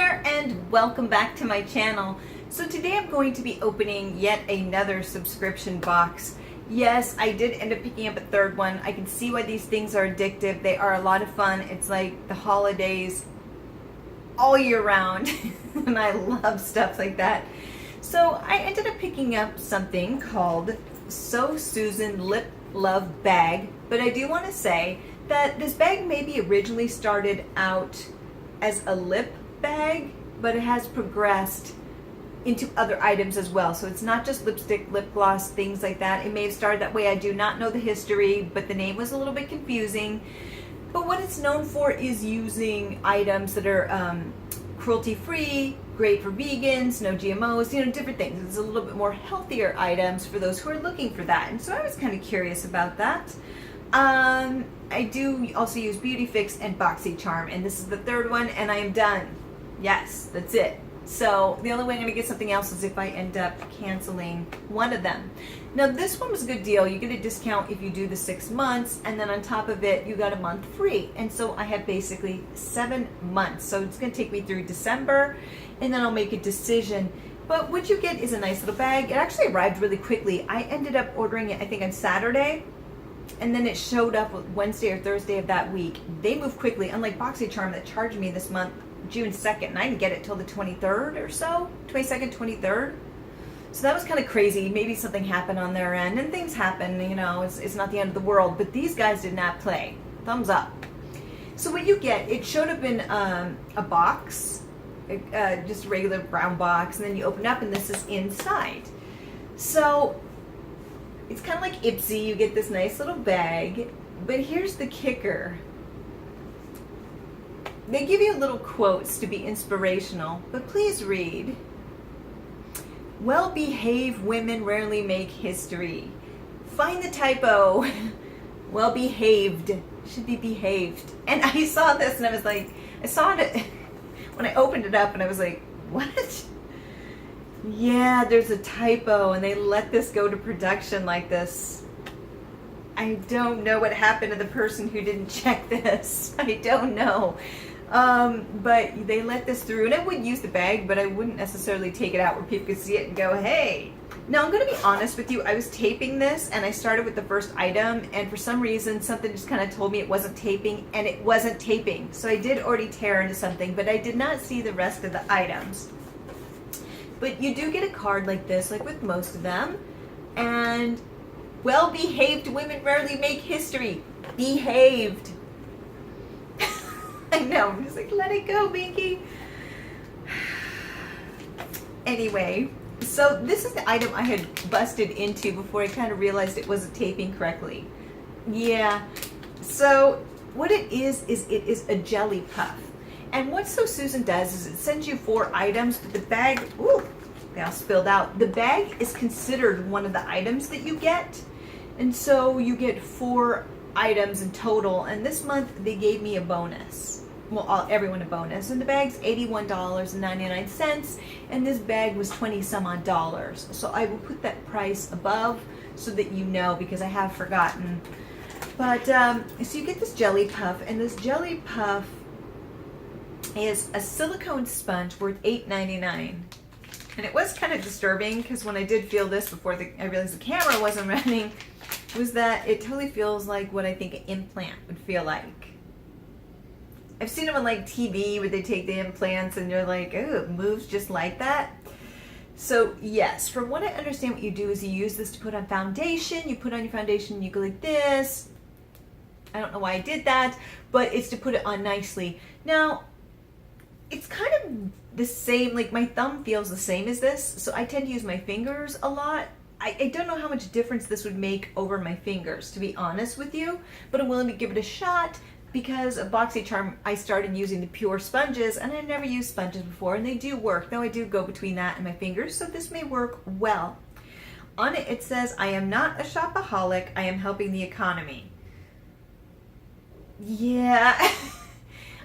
there, and welcome back to my channel. So today I'm going to be opening yet another subscription box. Yes, I did end up picking up a third one. I can see why these things are addictive. They are a lot of fun. It's like the holidays all year round and I love stuff like that. So I ended up picking up something called So Susan Lip Love Bag, but I do want to say that this bag maybe originally started out as a lip bag, but it has progressed into other items as well. So it's not just lipstick, lip gloss, things like that. It may have started that way. I do not know the history, but the name was a little bit confusing. But what it's known for is using items that are cruelty-free, great for vegans, no GMOs, different things. It's a little bit more healthier items for those who are looking for that. And so I was kind of curious about that. I do also use Beauty Fix and BoxyCharm, and this is the third one, and I am done. Yes, that's it. So the only way I'm going to get something else is if I end up canceling one of them. Now this one was a good deal. You get a discount if you do the 6 months, and then on top of it you got a month free. And so I have basically 7 months. So it's going to take me through December, and then I'll make a decision. But what you get is a nice little bag. It actually arrived really quickly. I ended up ordering it I think on Saturday, and then it showed up Wednesday or Thursday of that week. They move quickly, unlike BoxyCharm that charged me this month June 2nd, and I didn't get it till the 23rd or so, 22nd, 23rd. So that was kind of crazy. Maybe something happened on their end, and things happen, it's not the end of the world, but these guys did not play. Thumbs up. So what you get, it showed up in a box, just a regular brown box, and then you open up and this is inside. So it's kind of like Ipsy. You get this nice little bag, but here's the kicker. They give you little quotes to be inspirational, but please read. Well-behaved women rarely make history. Find the typo. Well-behaved. Should be behaved. And I saw this and I was like, I saw it when I opened it up and I was like, what? Yeah, there's a typo and they let this go to production like this. I don't know what happened to the person who didn't check this. I don't know. But they let this through, and I would use the bag, but I wouldn't necessarily take it out where people could see it and go, hey. Now, I'm going to be honest with you. I was taping this, and I started with the first item, and for some reason, something just kind of told me it wasn't taping, and it wasn't taping. So I did already tear into something, but I did not see the rest of the items. But you do get a card like this, like with most of them, and well-behaved women rarely make history. Behaved. I know, I'm just like, let it go, Binky. Anyway, so this is the item I had busted into before I kind of realized it wasn't taping correctly. Yeah, so what it is it is a jelly puff. And what So Susan does is it sends you 4 items, but the bag, ooh, they all spilled out. The bag is considered one of the items that you get. And so you get 4 items in total, and this month they gave me a bonus. Well, everyone a bonus, and the bag's $81.99, and this bag was 20 some odd dollars. So I will put that price above so that you know, because I have forgotten. But so you get this jelly puff, and this jelly puff is a silicone sponge worth $8.99. And it was kind of disturbing because when I did feel this before I realized the camera wasn't running, was that it totally feels like what I think an implant would feel like. I've seen them on like TV where they take the implants and you're like, oh, it moves just like that. So yes, from what I understand, what you do is you use this to put on foundation. You put on your foundation, you go like this. I don't know why I did that, but it's to put it on nicely. Now, it's kind of the same, like my thumb feels the same as this, so I tend to use my fingers a lot. I don't know how much difference this would make over my fingers, to be honest with you, but I'm willing to give it a shot because of BoxyCharm. I started using the pure sponges, and I've never used sponges before, and they do work, though I do go between that and my fingers, so this may work well. On it, it says, I am not a shopaholic, I am helping the economy. Yeah,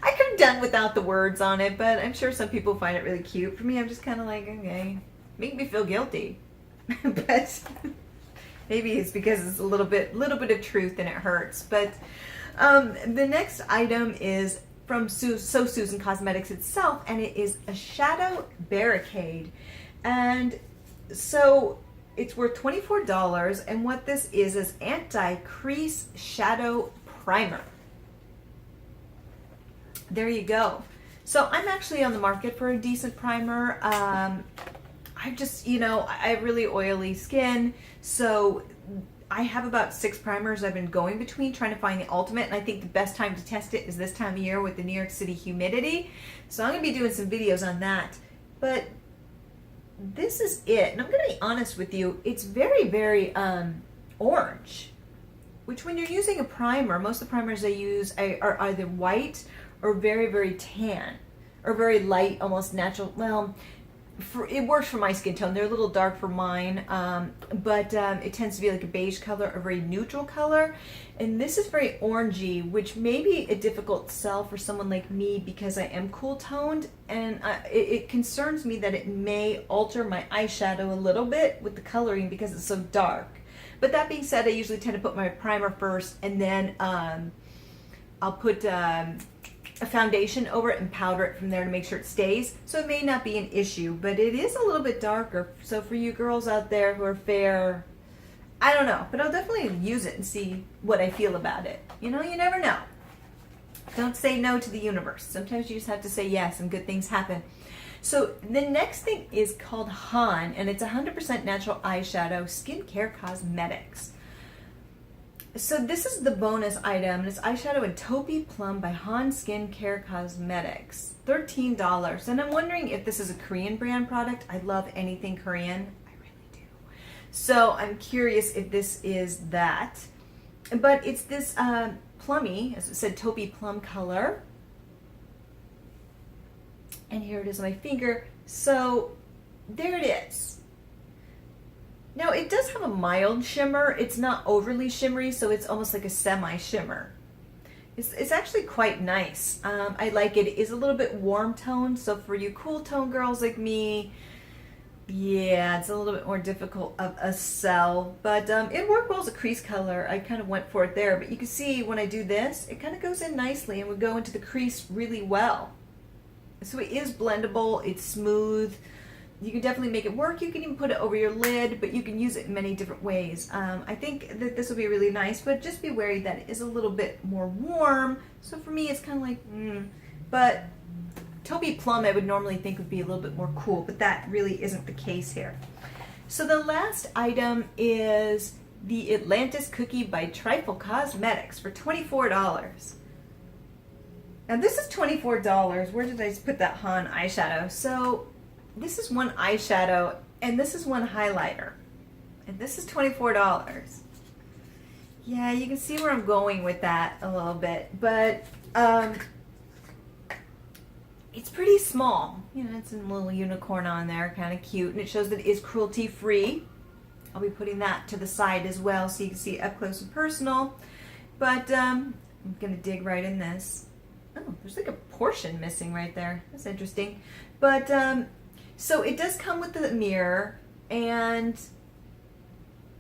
I could have done without the words on it, but I'm sure some people find it really cute. For me, I'm just kind of like, okay, make me feel guilty. But maybe it's because it's a little bit of truth and it hurts. But the next item is from So Susan Cosmetics itself, and it is a shadow barricade. And so it's worth $24, and what this is anti-crease shadow primer. There you go. So I'm actually on the market for a decent primer. I just, I have really oily skin, so I have about 6 primers I've been going between trying to find the ultimate, and I think the best time to test it is this time of year with the New York City humidity. So I'm going to be doing some videos on that. But this is it, and I'm going to be honest with you, it's very, very orange, which when you're using a primer, most of the primers I use are either white or very, very tan, or very light, almost natural. Well, it works for my skin tone. They're a little dark for mine, but it tends to be like a beige color, a very neutral color. And this is very orangey, which may be a difficult sell for someone like me because I am cool toned, and it concerns me that it may alter my eyeshadow a little bit with the coloring because it's so dark. But that being said, I usually tend to put my primer first, and then I'll put a foundation over it and powder it from there to make sure it stays. So it may not be an issue, but it is a little bit darker. So for you girls out there who are fair, I don't know, but I'll definitely use it and see what I feel about it. You never know. Don't say no to the universe. Sometimes you just have to say yes and good things happen. So the next thing is called Han, and it's 100% natural eyeshadow, skincare cosmetics. So this is the bonus item, and it's eyeshadow in Taupey Plum by Han Skincare Cosmetics. $13. And I'm wondering if this is a Korean brand product. I love anything Korean. I really do. So I'm curious if this is that. But it's this plummy, as it said, Taupey Plum color. And here it is on my finger. So there it is. Now, it does have a mild shimmer. It's not overly shimmery, so it's almost like a semi-shimmer. It's actually quite nice. I like it. It is a little bit warm toned, so for you cool tone girls like me, yeah, it's a little bit more difficult of a sell. But it worked well as a crease color. I kind of went for it there. But you can see when I do this, it kind of goes in nicely and would go into the crease really well. So it is blendable. It's smooth. You can definitely make it work. You can even put it over your lid, but you can use it in many different ways. I think that this will be really nice, but just be wary that it is a little bit more warm. So for me, it's kind of like, But Taupey Plum I would normally think would be a little bit more cool, but that really isn't the case here. So the last item is the Atlantis Cookie by Trifle Cosmetics for $24. Now this is $24. Where did I put that Han eyeshadow? So this is one eyeshadow, and this is one highlighter. And this is $24. Yeah, you can see where I'm going with that a little bit. But it's pretty small. It's a little unicorn on there, kind of cute. And it shows that it is cruelty-free. I'll be putting that to the side as well so you can see it up close and personal. But I'm going to dig right in this. Oh, there's like a portion missing right there. That's interesting. But so it does come with the mirror, and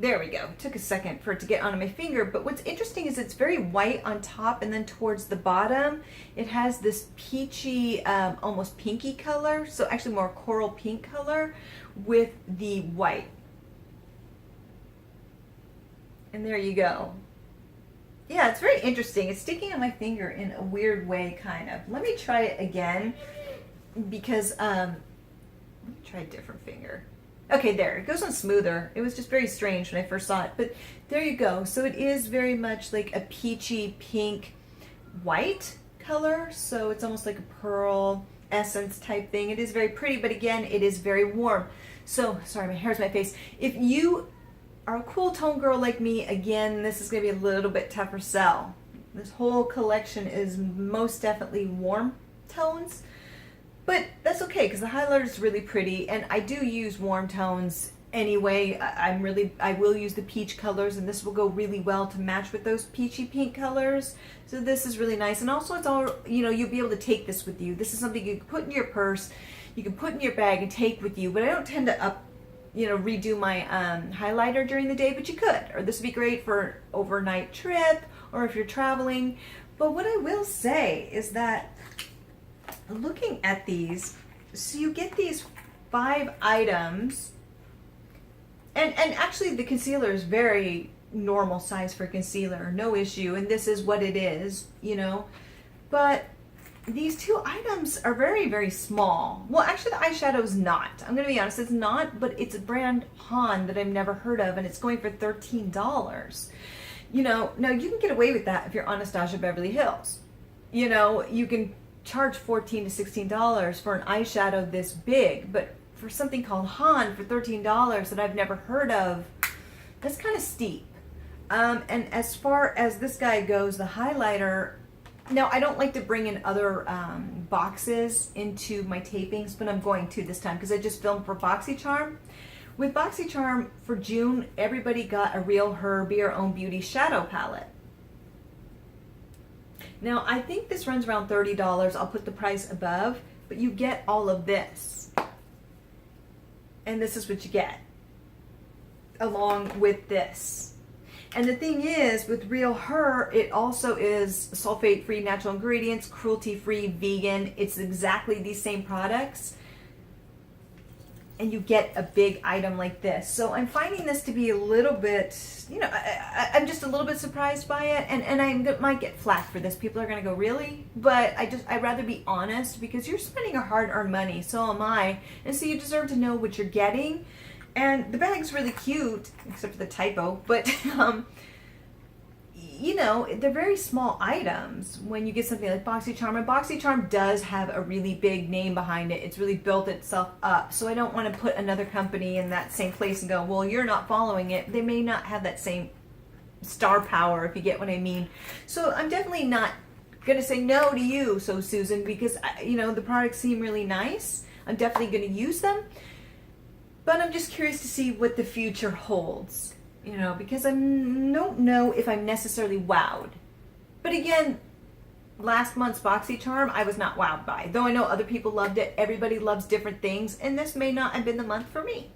there we go. It took a second for it to get onto my finger, but what's interesting is it's very white on top, and then towards the bottom, it has this peachy, almost pinky color, so actually more coral pink color with the white. And there you go. Yeah, it's very interesting. It's sticking on my finger in a weird way, kind of. Let me try it again, because let me try a different finger. Okay, there. It goes on smoother. It was just very strange when I first saw it, but there you go. So it is very much like a peachy pink white color, so it's almost like a pearl essence type thing. It is very pretty, but again, it is very warm. So, sorry, my hair's my face. If you are a cool tone girl like me, again, this is going to be a little bit tougher sell. This whole collection is most definitely warm tones, but that's okay because the highlighter is really pretty, and I do use warm tones anyway. I will use the peach colors, and this will go really well to match with those peachy pink colors. So this is really nice, and also it's all, you'll be able to take this with you. This is something you can put in your purse, you can put in your bag and take with you, but I don't tend to redo my highlighter during the day, but you could. Or this would be great for an overnight trip, or if you're traveling. But what I will say is that looking at these, so you get these 5 items, and actually the concealer is very normal size for concealer, no issue, and this is what it is, you know. But these 2 items are very, very small. Well, actually the eyeshadow is not. I'm gonna be honest, it's not, but it's a brand Han that I've never heard of, and it's going for $13. You know, now you can get away with that if you're Anastasia Beverly Hills. You know, you can charge $14 to $16 for an eyeshadow this big, but for something called Han for $13 that I've never heard of, that's kind of steep. And as far as this guy goes, the highlighter, now I don't like to bring in other boxes into my tapings, but I'm going to this time because I just filmed for BoxyCharm. With BoxyCharm for June, everybody got a Real Her Be Your Own Beauty shadow palette. Now I think this runs around $30. I'll put the price above, but you get all of this. And this is what you get along with this. And the thing is, with Real Her, it also is sulfate-free natural ingredients, cruelty-free, vegan. It's exactly these same products. And you get a big item like this. So I'm finding this to be a little bit, you know, I'm just a little bit surprised by it. And I might get flack for this. People are going to go, really? But I'd rather be honest, because you're spending your hard-earned money. So am I. And so you deserve to know what you're getting. And the bag's really cute, except for the typo. But, you know, they're very small items when you get something like BoxyCharm. And BoxyCharm does have a really big name behind it. It's really built itself up. So I don't want to put another company in that same place and go, well, you're not following it. They may not have that same star power, if you get what I mean. So I'm definitely not going to say no to you, So Susan, because, you know, the products seem really nice. I'm definitely going to use them. But I'm just curious to see what the future holds. You know, because I don't know if I'm necessarily wowed. But again, last month's BoxyCharm, I was not wowed by. Though I know other people loved it. Everybody loves different things. And this may not have been the month for me.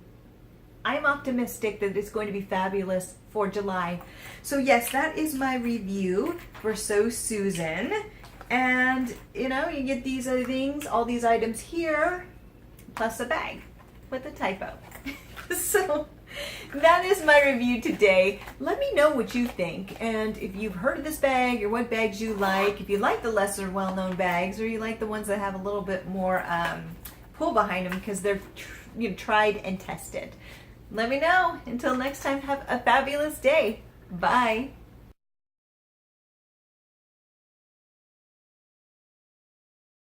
I'm optimistic that it's going to be fabulous for July. So yes, that is my review for So Susan. And, you know, you get these other things, all these items here, plus a bag with a typo. So that is my review today. Let me know what you think, and if you've heard of this bag or what bags you like, if you like the lesser well-known bags or you like the ones that have a little bit more pull behind them because they're tried and tested. Let me know. Until next time, have a fabulous day. Bye.